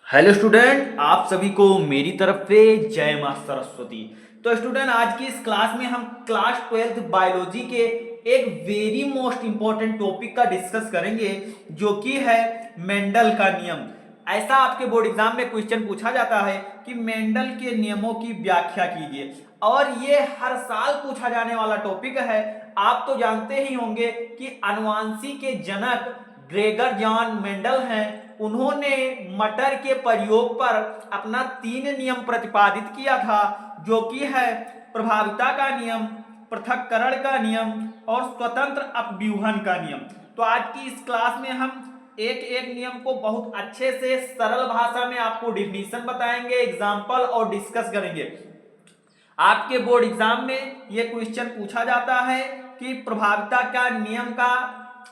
Hello student, आप सभी को मेरी तरफ से जय मां सरस्वती। तो स्टूडेंट, आज की इस क्लास में हम क्लास 12th बायोलॉजी के एक वेरी मोस्ट इंपॉर्टेंट टॉपिक का डिस्कस करेंगे, जो कि है मेंडल का नियम। ऐसा आपके बोर्ड एग्जाम में क्वेश्चन पूछा जाता है कि मेंडल के नियमों की व्याख्या कीजिए, और ये हर साल पूछा जाने वाला टॉपिक है। आप तो जानते ही होंगे कि आनुवांशिक के जनक ग्रेगर जॉन मेंडल हैं। उन्होंने मटर के प्रयोग पर अपना 3 नियम प्रतिपादित किया था, जो कि है प्रभाविता का नियम, पृथक्करण का नियम और स्वतंत्र अपव्यूहन का नियम। तो आज की इस क्लास में हम एक एक नियम को बहुत अच्छे से सरल भाषा में आपको डिफिनीशन बताएंगे, एग्जाम्पल और डिस्कस करेंगे। आपके बोर्ड एग्जाम में यह क्वेश्चन पूछा जाता है कि प्रभाविता का नियम का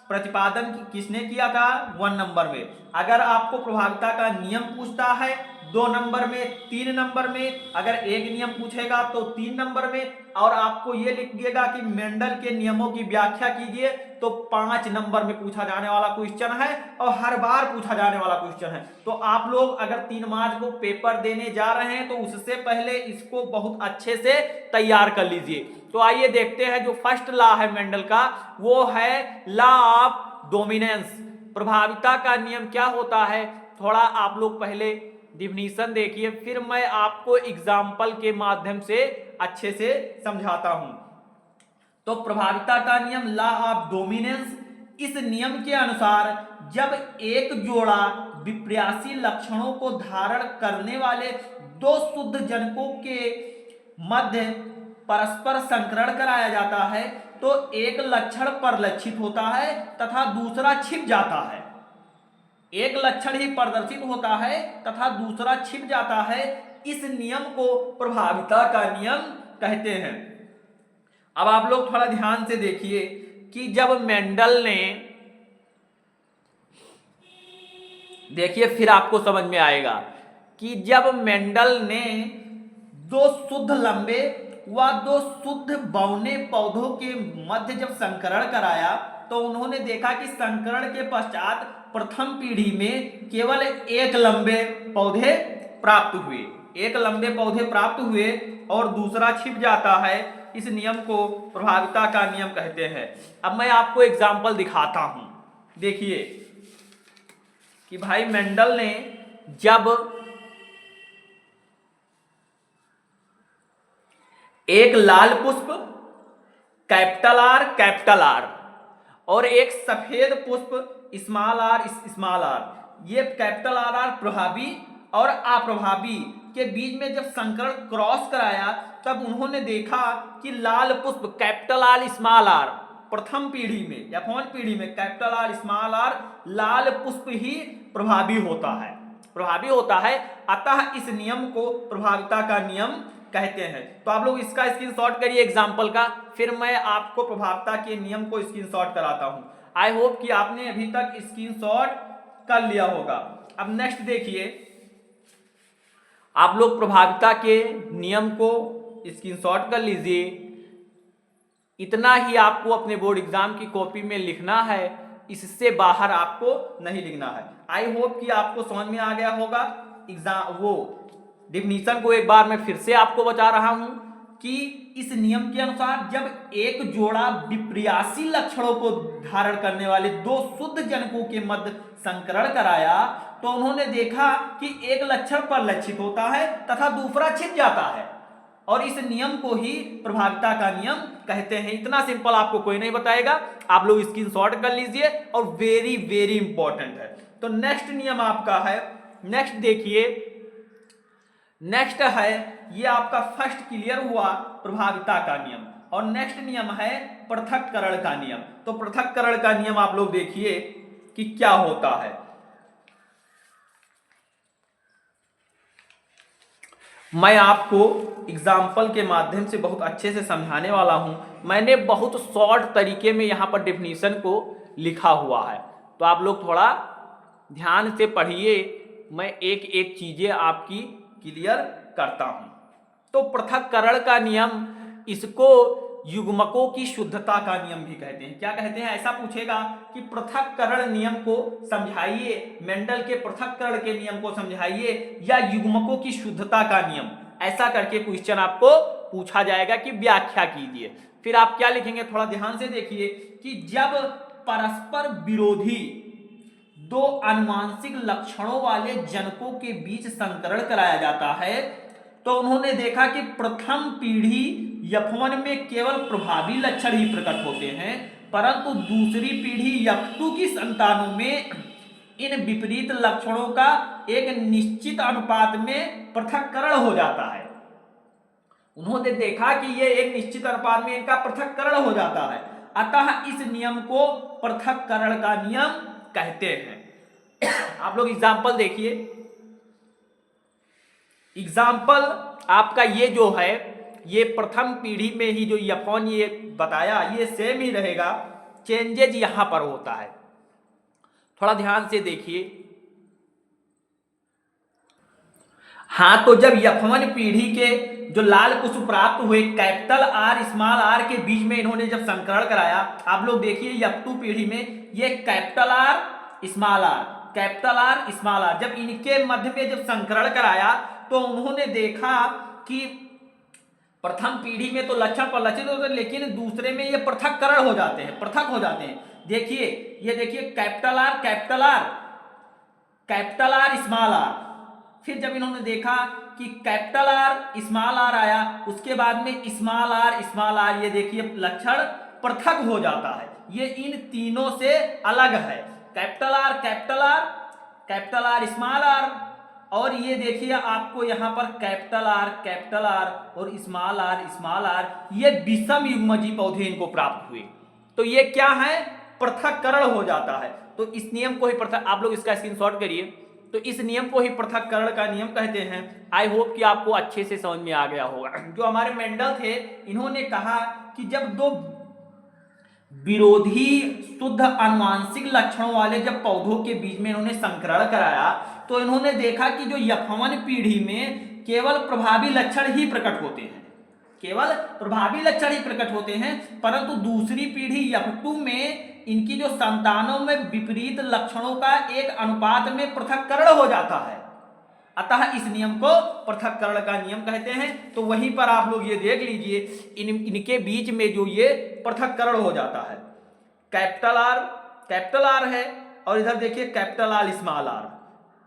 प्रतिपादन किसने किया था 1 नंबर में। अगर आपको प्रभाविता का नियम पूछता है 2 नंबर में, 3 नंबर में, अगर एक नियम पूछेगा तो 3 नंबर में, और आपको ये लिखिएगा कि मेंडल के नियमों की व्याख्या कीजिए तो 5 नंबर में पूछा जाने वाला क्वेश्चन है, और हर बार पूछा जाने वाला क्वेश्चन है। तो आप लोग अगर 3 मार्च को पेपर देने जा रहे हैं तो उससे पहले इसको बहुत अच्छे से तैयार कर लीजिए। तो आइए देखते हैं, जो फर्स्ट लॉ है मेंडल का, वो है लॉ ऑफ डोमिनेंस। प्रभाविता का नियम क्या होता है, थोड़ा आप लोग पहले डिफिनीशन देखिए, फिर मैं आपको एग्जाम्पल के माध्यम से अच्छे से समझाता हूं। तो प्रभाविता का नियम, लॉ ऑफ डोमिनेंस, इस नियम के अनुसार जब एक जोड़ा विप्रासी लक्षणों को धारण करने वाले 2 शुद्ध जनकों के मध्य परस्पर संकरण कराया जाता है तो एक लक्षण परिलक्षित होता है तथा दूसरा छिप जाता है। एक लक्षण ही प्रदर्शित होता है तथा दूसरा छिप जाता है। इस नियम को प्रभाविता का नियम कहते हैं। अब आप लोग थोड़ा ध्यान से देखिए कि जब मेंडल ने, देखिए फिर आपको समझ में आएगा कि जब मेंडल ने 2 शुद्ध लंबे व 2 शुद्ध बौने पौधों के मध्य जब संकरण कराया तो उन्होंने देखा कि संकरण के पश्चात प्रथम पीढ़ी में केवल एक लंबे पौधे प्राप्त हुए, एक लंबे पौधे प्राप्त हुए और दूसरा छिप जाता है। इस नियम को प्रभाविता का नियम कहते हैं। अब मैं आपको एग्जाम्पल दिखाता हूं। देखिए कि भाई मेंडल ने जब एक लाल पुष्प कैपिटल आर और एक सफेद पुष्प स्मॉल आर, ये कैपिटल आर प्रभावी और अप्रभावी के बीच में जब संकरण क्रॉस कराया तब उन्होंने देखा कि लाल पुष्प कैपिटल आर स्मॉल आर प्रथम पीढ़ी में या कौन पीढ़ी में कैपिटल आर स्मॉल आर लाल पुष्प ही प्रभावी होता है। अतः इस नियम को प्रभाविता का नियम कहते हैं। तो आप लोग इसका स्क्रीनशॉट करिए एग्जाम्पल का, फिर मैं आपको प्रभाविता के नियम को स्क्रीनशॉट कराता हूं। आई होप कि आपने अभी तक स्क्रीनशॉट कर लिया होगा। अब नेक्स्ट देखिए, आप लोग प्रभाविता के नियम को स्क्रीनशॉट कर लीजिए। इतना ही आपको अपने बोर्ड एग्जाम की कॉपी में लिखना है, इससे बाहर आपको नहीं लिखना है। आई होप कि आपको समझ में आ गया होगा। एग्जाम वो डिफिनीशन को एक बार मैं फिर से आपको बता रहा हूं कि इस नियम के अनुसार जब एक जोड़ा विप्रासी लक्षणों को धारण करने वाले 2 शुद्ध जनकों के मध्य संकरण कराया तो उन्होंने देखा कि एक लक्षण परिलक्षित होता है तथा दूसरा छिप जाता है, और इस नियम को ही प्रभाविता का नियम कहते हैं। इतना सिंपल आपको कोई नहीं बताएगा, आप लोग स्क्रीनशॉट कर लीजिए, और वेरी वेरी इंपॉर्टेंट है। तो नेक्स्ट नियम आपका है, नेक्स्ट देखिए, नेक्स्ट है, ये आपका फर्स्ट क्लियर हुआ प्रभाविता का नियम, और नेक्स्ट नियम है पृथक्करण का नियम। तो पृथक्करण का नियम आप लोग देखिए कि क्या होता है। मैं आपको एग्जाम्पल के माध्यम से बहुत अच्छे से समझाने वाला हूं। मैंने बहुत शॉर्ट तरीके में यहां पर डेफिनेशन को लिखा हुआ है, तो आप लोग थोड़ा ध्यान से पढ़िए, मैं एक एक चीजें आपकी क्लियर करता हूं। तो पृथक्करण का नियम, इसको युग्मकों की शुद्धता का नियम भी कहते हैं। क्या कहते हैं? ऐसा पूछेगा कि पृथक्करण नियम को समझाइए, मेंडल के पृथक्करण के नियम को समझाइए या युग्मकों की शुद्धता का नियम, ऐसा करके क्वेश्चन आपको पूछा जाएगा कि व्याख्या कीजिए। फिर आप क्या लिखेंगे, थोड़ा ध्यान से देखिए कि जब परस्पर विरोधी दो आनुवांशिक लक्षणों वाले जनकों के बीच संकरण कराया जाता है तो उन्होंने देखा कि प्रथम पीढ़ी F1 में केवल प्रभावी लक्षण ही प्रकट होते हैं, परंतु दूसरी पीढ़ी F2 की संतानों में इन विपरीत लक्षणों का एक निश्चित अनुपात में पृथक्करण हो जाता है। उन्होंने देखा कि ये एक निश्चित अनुपात में इनका पृथक्करण हो जाता है, अतः इस नियम को पृथक्करण का नियम कहते हैं। आप लोग एग्जाम्पल देखिए, एग्जाम्पल आपका ये जो है ये प्रथम पीढ़ी में ही जो F1 ये बताया ये सेम ही रहेगा, चेंजेज यहां पर होता है। थोड़ा ध्यान से देखिए, हाँ तो जब F1 पीढ़ी के जो लाल पुष्प प्राप्त हुए कैपिटल आर स्मॉल आर के बीच में इन्होंने जब संकरण कराया, आप लोग देखिए F2 पीढ़ी में ये capital R small R, capital R small R, जब इनके मध्य में जब संकरण कराया तो उन्होंने देखा कि प्रथम पीढ़ी में तो लक्षण परिलक्षित होते हैं लेकिन दूसरे में ये पृथक्करण हो जाते हैं, पृथक हो जाते हैं। देखिए ये देखिए capital R capital R, capital R small R, फिर जब इन्होंने देखा कि कैपिटल आर स्मॉल आर आया उसके बाद में स्मॉल आर, ये देखिए लक्षण पृथक हो जाता है, ये इन तीनों से अलग है। Capital R capital R, capital R small R, और ये देखिए आपको यहाँ पर कैपिटल आर और स्मॉल आर, ये विषम युग्मजी पौधे इनको प्राप्त हुए, तो ये क्या है, पृथक्करण हो जाता है। तो इस नियम को ही पृथक, आप लोग इसका स्क्रीनशॉट करिए, तो इस नियम को ही पृथक्करण का नियम कहते हैं। आई होप कि आपको अच्छे से समझ में आ गया होगा। जो हमारे मेंडल थे इन्होंने कहा कि जब दो विरोधी शुद्ध आनुवांशिक लक्षणों वाले जब पौधों के बीच में इन्होंने संकरण कराया तो इन्होंने देखा कि जो F1 पीढ़ी में केवल प्रभावी लक्षण ही प्रकट होते हैं, केवल प्रभावी लक्षण ही प्रकट होते हैं, परंतु दूसरी पीढ़ी F2 में इनकी जो संतानों में विपरीत लक्षणों का एक अनुपात में पृथक्करण हो जाता है, अतः इस नियम को पृथक्करण का नियम कहते हैं। तो वहीं पर आप लोग ये देख लीजिए इनके बीच में जो ये पृथक्करण हो जाता है, कैपिटल आर है और इधर देखिए capital R small R,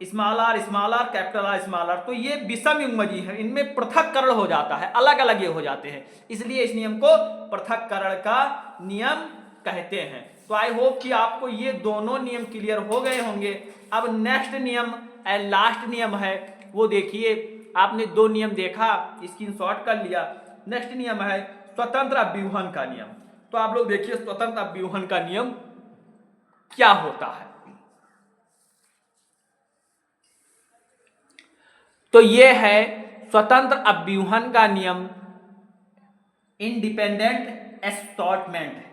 capital R small R, तो ये विषम युग्मजी है, इनमें पृथक्करण हो जाता है, अलग अलग ये हो जाते हैं, इसलिए इस नियम को पृथक्करण का नियम कहते हैं। तो आई होप कि आपको ये दोनों नियम क्लियर हो गए होंगे। अब नेक्स्ट नियम एंड लास्ट नियम है वो देखिए, आपने दो नियम देखा, स्क्रीनशॉट कर लिया। नेक्स्ट नियम है स्वतंत्र अव्यूहन का नियम। तो आप लोग देखिए स्वतंत्र अव्यूहन का नियम क्या होता है। तो ये है स्वतंत्र अव्यूहन का नियम, इंडिपेंडेंट एसॉर्टमेंट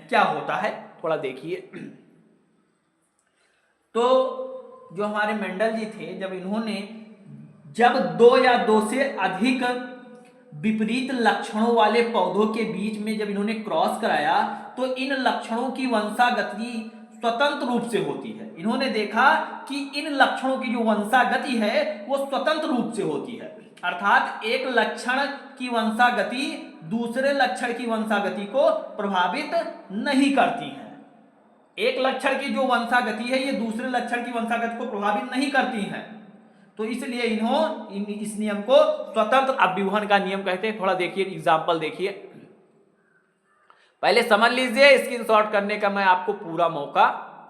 क्या होता है थोड़ा देखिए। तो जो हमारे मेंडल जी थे जब दो या दो से अधिक विपरीत लक्षणों वाले पौधों के बीच में जब इन्होंने क्रॉस कराया तो इन लक्षणों की वंशागति स्वतंत्र रूप से होती है। इन्होंने देखा कि इन लक्षणों की जो वंशागति है वो स्वतंत्र रूप से होती है, अर्थात एक लक्षण की वंशागति दूसरे लक्षण की वंशागति को प्रभावित नहीं करती है। एक लक्षण की जो वंशागति है ये दूसरे लक्षण की वंशागति को प्रभावित नहीं करती है, तो इसलिए इस नियम को स्वतंत्र अव्यूहन का नियम कहते हैं। थोड़ा देखिए एग्जाम्पल देखिए, पहले समझ लीजिए, स्क्रीनशॉट करने का मैं आपको पूरा मौका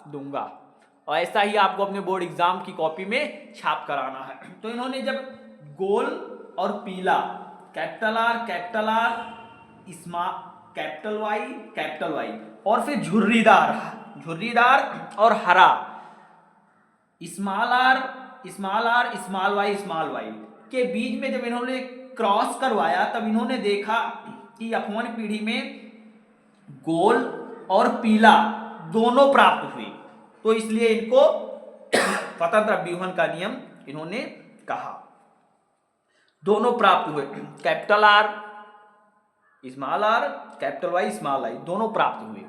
दूंगा और ऐसा ही आपको अपने बोर्ड एग्जाम की कॉपी में छाप कराना है। तो इन्होंने जब गोल और पीला कैपिटल आर कैपिटल वाई और फिर झुर्रीदार और हरा स्मॉल वाई के बीच में जब इन्होंने क्रॉस करवाया तब इन्होंने देखा कि F1 पीढ़ी में गोल और पीला दोनों प्राप्त हुए, तो इसलिए इनको स्वतंत्र अव्यूहन का नियम इन्होंने कहा। दोनों प्राप्त हुए, capital R small R capital Y small I दोनों प्राप्त हुए।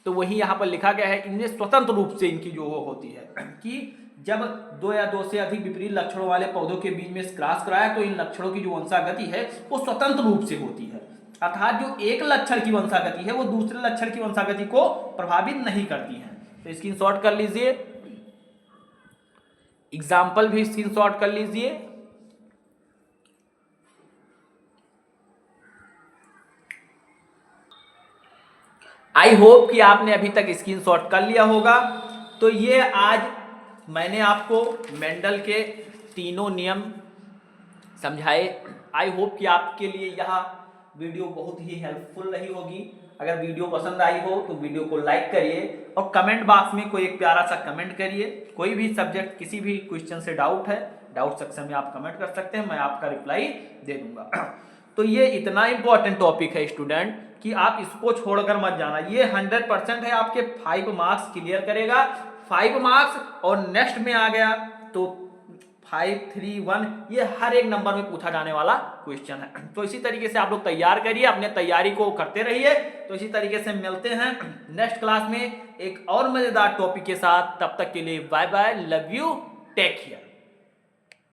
तो वही यहाँ पर लिखा गया है, इनमें स्वतंत्र रूप से इनकी जो वो होती है कि जब दो या दो से अधिक विपरीत लक्षणों वाले पौधों के बीच में क्रॉस कराया तो इन लक्षणों की जो वंशागति है वो स्वतंत्र रूप से होती है, अर्थात जो एक लक्षण की वंशागति है वो दूसरे लक्षण की वंशागति को प्रभावित नहीं करती है। तो स्क्रीनशॉट कर लीजिए, एग्जाम्पल भी स्क्रीनशॉट कर लीजिए। आई होप कि आपने अभी तक स्क्रीनशॉट कर लिया होगा। तो ये आज मैंने आपको मेंडल के तीनों नियम समझाए। आई होप कि आपके लिए यह वीडियो बहुत ही हेल्पफुल रही होगी। अगर वीडियो पसंद आई हो तो वीडियो को लाइक करिए और कमेंट बॉक्स में कोई एक प्यारा सा कमेंट करिए। कोई भी सब्जेक्ट किसी भी क्वेश्चन से डाउट है, डाउट सेक्शन में आप कमेंट कर सकते हैं, मैं आपका रिप्लाई दे दूंगा। तो ये इतना इंपॉर्टेंट टॉपिक है स्टूडेंट कि आप इसको छोड़कर मत जाना। ये 100% है, आपके 5 मार्क्स क्लियर करेगा। 5 मार्क्स और नेक्स्ट में आ गया तो 5, 3, 1 ये हर एक नंबर में पूछा जाने वाला क्वेश्चन है। तो इसी तरीके से आप लोग तैयार करिए, अपने तैयारी को करते रहिए। तो इसी तरीके से मिलते हैं नेक्स्ट क्लास में एक और मजेदार टॉपिक के साथ। तब तक के लिए bye bye, love you, take care.